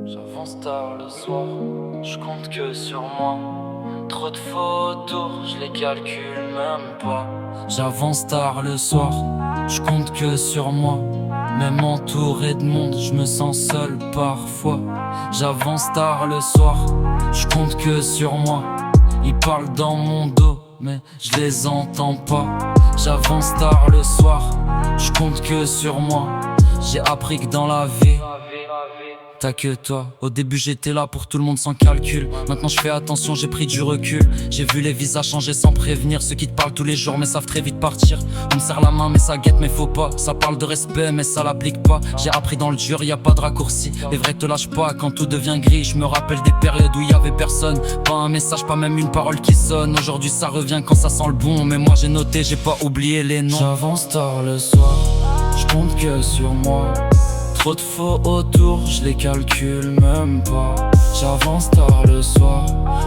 J'avance tard le soir, je compte que sur moi. Trop de photos, je les calcule même pas. J'avance tard le soir, je compte que sur moi. Même entouré de monde, je me sens seul parfois. J'avance tard le soir, je compte que sur moi. Ils parlent dans mon dos, mais je les entends pas. J'avance tard le soir, je compte que sur moi. J'ai appris que dans la vie, t'as que toi. Au début j'étais là pour tout le monde sans calcul. Maintenant je fais attention, j'ai pris du recul. J'ai vu les visages changer sans prévenir. Ceux qui te parlent tous les jours mais savent très vite partir. On me serre la main mais ça guette mais faut pas. Ça parle de respect mais ça l'applique pas. J'ai appris dans le dur, y a pas de raccourci. Les vrais te lâchent pas quand tout devient gris. Je me rappelle des périodes où y avait personne. Pas un message, pas même une parole qui sonne. Aujourd'hui ça revient quand ça sent le bon. Mais moi j'ai noté, j'ai pas oublié les noms. J'avance tard le soir, je compte que sur moi. Trop de faux autour, je les calcule même pas. J'avance tard le soir,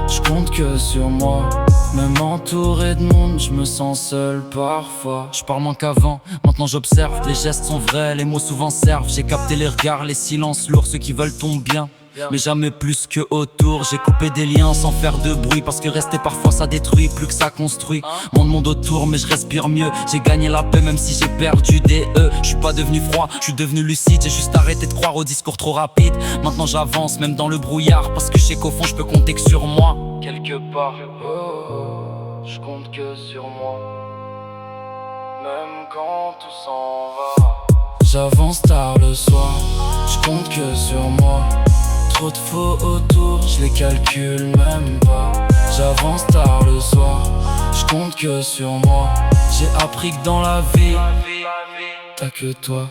je compte que sur moi. Même entouré de monde, je me sens seul parfois. Je parle moins qu'avant, maintenant j'observe. Les gestes sont vrais, les mots souvent servent. J'ai capté les regards, les silences lourds, ceux qui veulent ton bien, mais jamais plus que autour. J'ai coupé des liens sans faire de bruit, parce que rester parfois ça détruit plus que ça construit. Mon monde autour mais je respire mieux. J'ai gagné la paix même si j'ai perdu des E. Je suis pas devenu froid, je suis devenu lucide. J'ai juste arrêté de croire aux discours trop rapides. Maintenant j'avance même dans le brouillard, parce que je sais qu'au fond je peux compter que sur moi. Quelque part, je compte que sur moi. Même quand tout s'en va. J'avance tard le soir, je compte que sur moi. Trop de faux autour, je les calcule même pas. J'avance tard le soir, je compte que sur moi. J'ai appris que dans la vie, t'as que toi.